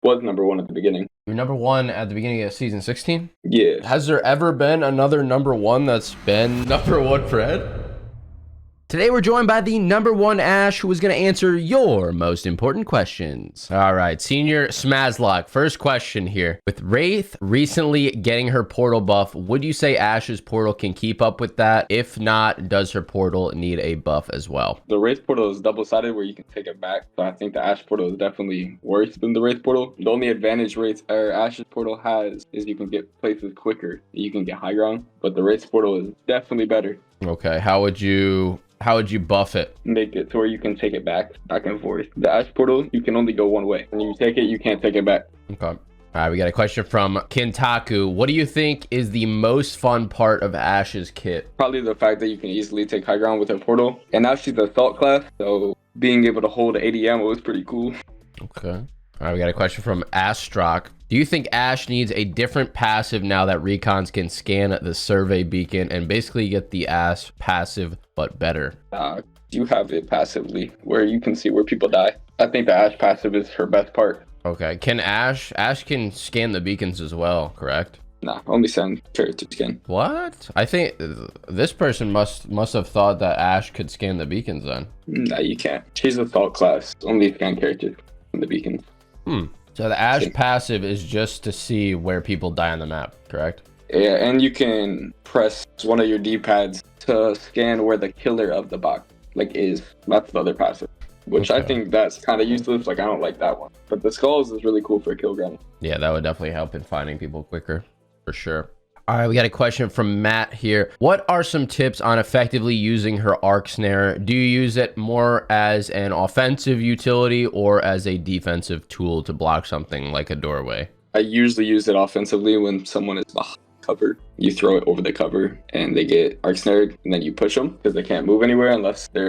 was number one at the beginning. You're number one at the beginning of season 16? Yeah. Has there ever been another number one that's been number one for Ed? Today we're joined by the number one Ash, who is going to answer your most important questions. All right, Senior Smazlock, first question here. With Wraith recently getting her portal buff, would you say Ash's portal can keep up with that? If not, does her portal need a buff as well? The Wraith portal is double-sided where you can take it back. So I think the Ash portal is definitely worse than the Wraith portal. The only advantage Ash's portal has is you can get places quicker. You can get high ground, but the Wraith portal is definitely better. Okay, how would you buff it? Make it to where you can take it back and forth. The Ash portal, you can only go one way. When you take it, you can't take it back. Okay. All right, we got a question from Kintaku. What do you think is the most fun part of Ash's kit? Probably the fact that you can easily take high ground with her portal. And now she's assault class, so being able to hold 80 ammo is pretty cool. Okay. All right, we got a question from Astrock. Do you think Ash needs a different passive now that recons can scan the survey beacon and basically get the Ash passive but better? You have it passively where you can see where people die. I think the Ash passive is her best part. Okay. Can Ash can scan the beacons as well, correct? Nah, only send character scan. What? I think this person must have thought that Ash could scan the beacons then. Nah, you can't. She's assault class. Only scan characters in the beacons. So the Ash passive is just to see where people die on the map, correct? Yeah, and you can press one of your D-pads to scan where the killer of the box is. That's the other passive, which I think that's kind of useless. I don't like that one. But the skulls is really cool for kill ground. Yeah, that would definitely help in finding people quicker, for sure. All right, we got a question from Matt here. What are some tips on effectively using her arc snare? Do you use it more as an offensive utility or as a defensive tool to block something like a doorway? I usually use it offensively when someone is behind cover. You throw it over the cover and they get arc snared, and then you push them because they can't move anywhere unless they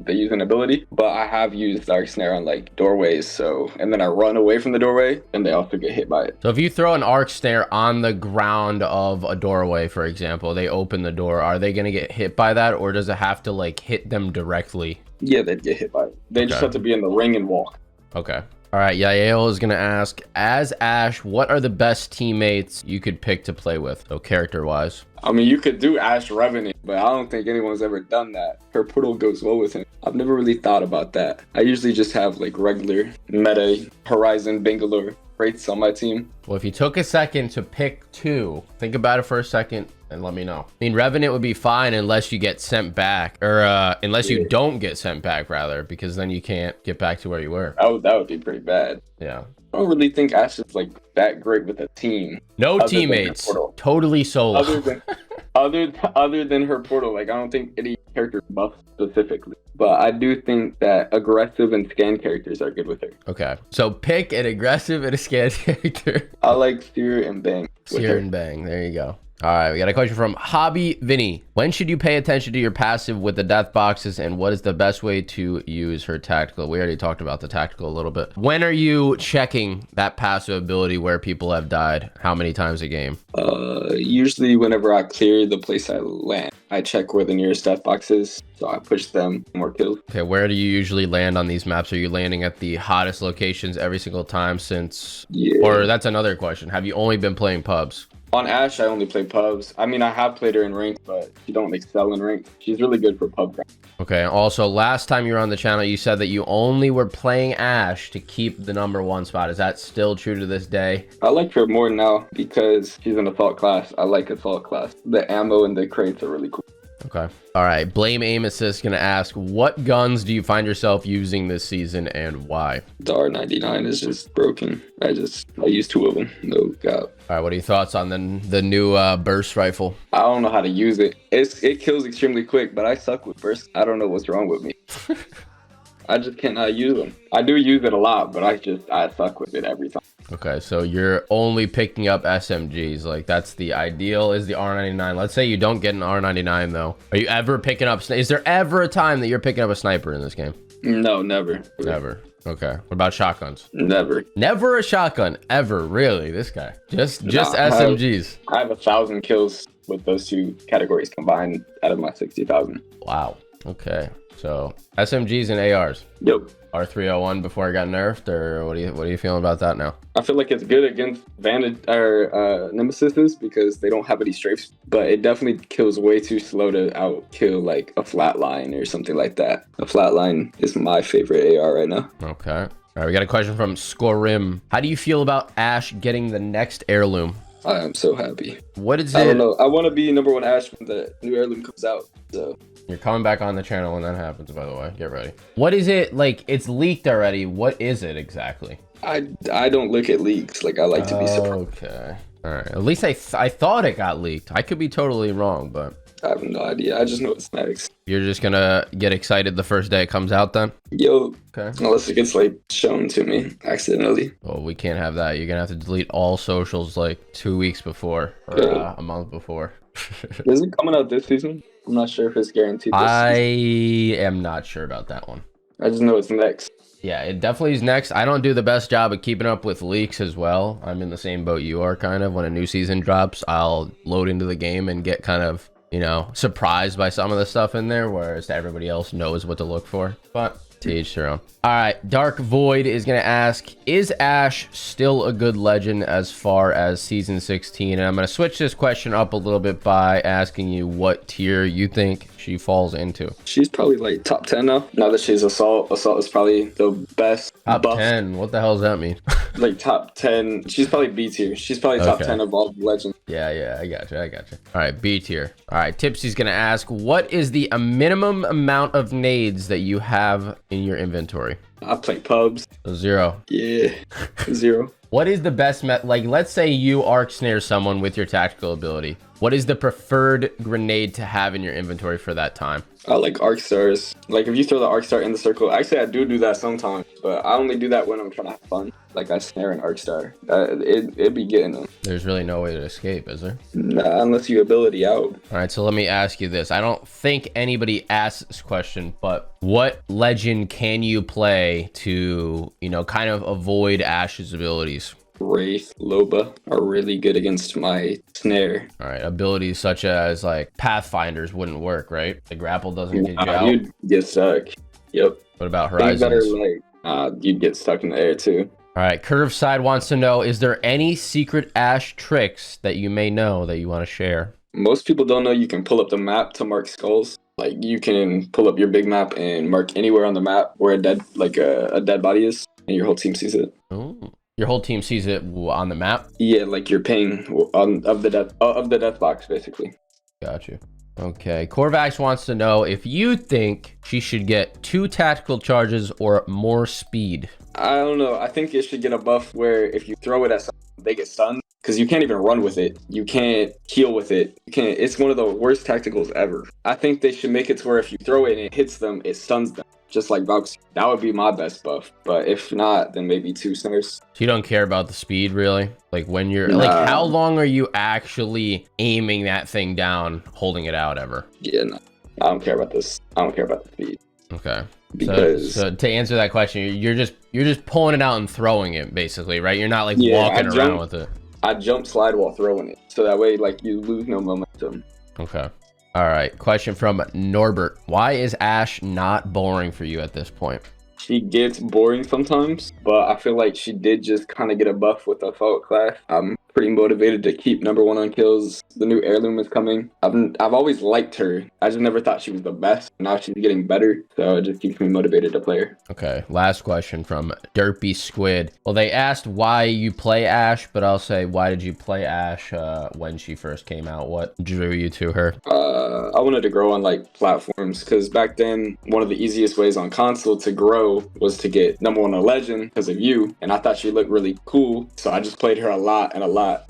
use an ability. But I have used arc snare on doorways, and then I run away from the doorway and they also get hit by it. So if you throw an arc snare on the ground of a doorway, for example, they open the door, are they going to get hit by that, or does it have to hit them directly? Yeah, they'd get hit by it. They just have to be in the ring and walk. Okay. All right, Yael is going to ask, as Ash, what are the best teammates you could pick to play with, so character-wise? I mean, you could do Ash Revenant, but I don't think anyone's ever done that. Her portal goes well with him. I've never really thought about that. I usually just have regular meta, Horizon, Bangalore, Wraiths on my team. Well, if you took a second to pick two, think about it for a second and let me know. I mean, Revenant would be fine unless you get sent back, or unless you don't get sent back, rather, because then you can't get back to where you were. That would be pretty bad. Yeah. I don't really think Ash is that great with a team. No teammates. Totally solo. Other than her portal, I don't think any character buff specifically. But I do think that aggressive and scan characters are good with her. Okay. So pick an aggressive and a scan character. I like Seer and Bang. Seer and Bang. There you go. All right, we got a question from Hobby Vinny. When should you pay attention to your passive with the death boxes, and what is the best way to use her tactical? We already talked about the tactical a little bit. When are you checking that passive ability where people have died? How many times a game? Usually whenever I clear the place I land, I check where the nearest death box is, so I push them more kills. Okay, where do you usually land on these maps? Are you landing at the hottest locations every single time since? Yeah. Or that's another question. Have you only been playing pubs? On Ash, I only play pubs. I mean, I have played her in ranked, but she don't excel in ranked. She's really good for pub grind. Okay, also, last time you were on the channel, you said that you only were playing Ash to keep the number one spot. Is that still true to this day? I like her more now because she's an assault class. I like assault class. The ammo and the crates are really cool. Okay. All right. Blame Aim Assist gonna ask, what guns do you find yourself using this season and why? The R99 is just broken. I use two of them. No cap. All right. What are your thoughts on the new burst rifle? I don't know how to use it. It kills extremely quick, but I suck with burst. I don't know what's wrong with me. I just cannot use them. I do use it a lot, but I suck with it every time. Okay, so you're only picking up SMGs. That's the ideal is the R99. Let's say you don't get an R99 though. Are you ever picking up? Is there ever a time that you're picking up a sniper in this game? No, never. Never. Okay. What about shotguns? Never. Never a shotgun ever. Really? This guy. Just SMGs. I have 1,000 kills with those two categories combined out of my 60,000. Wow. Okay. So SMGs and ARs. Yep. R301 before it got nerfed, or what are you feeling about that now? I feel like it's good against Vantage or Nemesises because they don't have any strafes, but it definitely kills way too slow to out kill like a flatline or something like that. A flatline is my favorite AR right now. Okay. All right, we got a question from Scorim. How do you feel about Ash getting the next heirloom? I am so happy. What is I don't know. I want to be #1 Ash when the new heirloom comes out. So you're coming back on the channel when that happens, by the way. Get ready. What is it like? It's leaked already. What is it exactly? I don't look at leaks. Like I like to be surprised. Okay. All right. At least I thought it got leaked. I could be totally wrong, but I have no idea. I just know it's next. You're just gonna get excited the first day it comes out then? Yo. Okay. Unless it gets like shown to me accidentally. Well, we can't have that. You're gonna have to delete all socials like 2 weeks before or a month before. Is it coming out this season? I'm not sure if it's guaranteed this season. am not sure about that one. I just know it's next. Yeah, it definitely is next. I don't do the best job of keeping up with leaks as well. I'm in the same boat you are, kind of. When a new season drops, I'll load into the game and get kind of, you know, surprised by some of the stuff in there, whereas everybody else knows what to look for. But to each their own. All right, Dark Void is going to ask, is Ash still a good legend as far as season 16? And I'm going to switch this question up a little bit by asking you what tier you think she falls into. She's probably like top 10 now. Now that she's Assault. Assault is probably the best. Top 10? What the hell does that mean? Like top 10. She's probably B tier. She's probably top 10 of all legends. Yeah, I got you. All right, B tier. All right, Tipsy's going to ask, what is the minimum amount of nades that you have in your inventory? I play pubs. 0. Yeah, 0. What is the best like, let's say you arc snare someone with your tactical ability. What is the preferred grenade to have in your inventory for that time? I like arc stars. Like if you throw the arc star in the circle, actually I do that sometimes, but I only do that when I'm trying to have fun. Like I snare an arc star. It'd be getting them. There's really no way to escape, is there? Nah, unless you ability out. All right, so let me ask you this. I don't think anybody asked this question, but what legend can you play to, you know, kind of avoid Ash's abilities? Wraith, Loba are really good against my snare. All right, abilities such as like Pathfinders wouldn't work, right? The grapple doesn't get you out. You'd get stuck. Yep. What about Horizons? Better, like, you'd get stuck in the air too. All right, Curve Side wants to know, is there any secret Ash tricks that you may know that you want to share? Most people don't know you can pull up the map to mark skulls. Like you can pull up your big map and mark anywhere on the map where a dead body is, and your whole team sees it. Ooh. Your whole team sees it on the map? Yeah, like you're ping of the death box, basically. Got you. Okay, Corvax wants to know if you think she should get 2 tactical charges or more speed. I don't know. I think it should get a buff where if you throw it at someone, they get stunned. Because you can't even run with it. You can't heal with it. You can't. It's one of the worst tacticals ever. I think they should make it to where if you throw it and it hits them, it stuns them. Just like Valks. That would be my best buff. But if not, then maybe 2 snares. So you don't care about the speed, really? Like when you're... Like how long are you actually aiming that thing down, holding it out ever? Yeah, no. I don't care about this. I don't care about the speed. Okay. Because so to answer that question, you're just pulling it out and throwing it, basically, right? You're not like walking around with it. I jump slide while throwing it. So that way, like, you lose no momentum. Okay. All right. Question from Norbert. Why is Ash not boring for you at this point? She gets boring sometimes, but I feel like she did just kind of get a buff with the Fault class. I'm pretty motivated to keep #1 on kills. The new heirloom is coming. I've always liked her. I just never thought she was the best. Now she's getting better, so it just keeps me motivated to play her. Okay, last question from Derpy Squid. Well, they asked why you play Ash, but I'll say, why did you play Ash when she first came out? What drew you to her? I wanted to grow on like platforms, because back then one of the easiest ways on console to grow was to get #1 on legend because of you, and I thought she looked really cool, so I just played her a lot.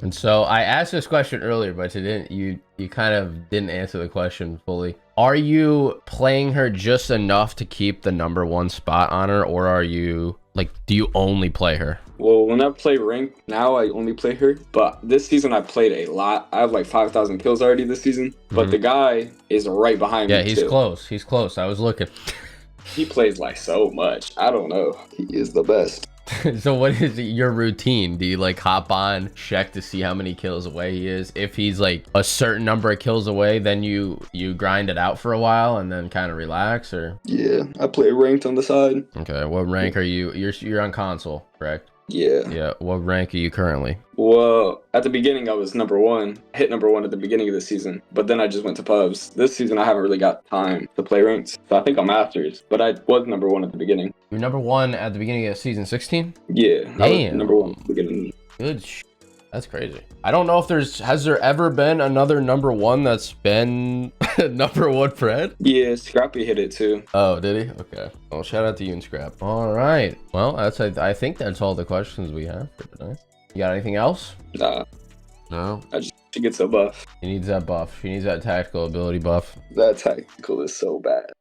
And so I asked this question earlier, but you kind of didn't answer the question fully. Are you playing her just enough to keep the #1 spot on her, or are you like, do you only play her? Well, when I play rank now, I only play her, but this season I played a lot. I have like 5,000 kills already this season, but the guy is right behind me. Yeah, he's close. He's close. I was looking. He plays like so much. I don't know. He is the best. So what is your routine? Do you like hop on, check to see how many kills away he is? If he's like a certain number of kills away, then you grind it out for a while and then kind of relax, or? Yeah, I play ranked on the side. Okay, what rank are you? You're on console, correct? Yeah. Yeah, what rank are you currently? Well, at the beginning, I was number one. I hit number one at the beginning of the season, but then I just went to pubs. This season, I haven't really got time to play ranked, so I think I'm masters. But I was number one at the beginning. You're number one at the beginning of season 16? Yeah, Damn. I was number one at the beginning. Good. That's crazy. I don't know if has there ever been another number one that's been number one Fred? Yeah, Scrappy hit it too. Oh, did he? Okay. Well, shout out to you and Scrap. All right. Well, I think that's all the questions we have for today. You got anything else? Nah. No. She gets a buff. He needs that buff. He needs that tactical ability buff. That tactical is so bad.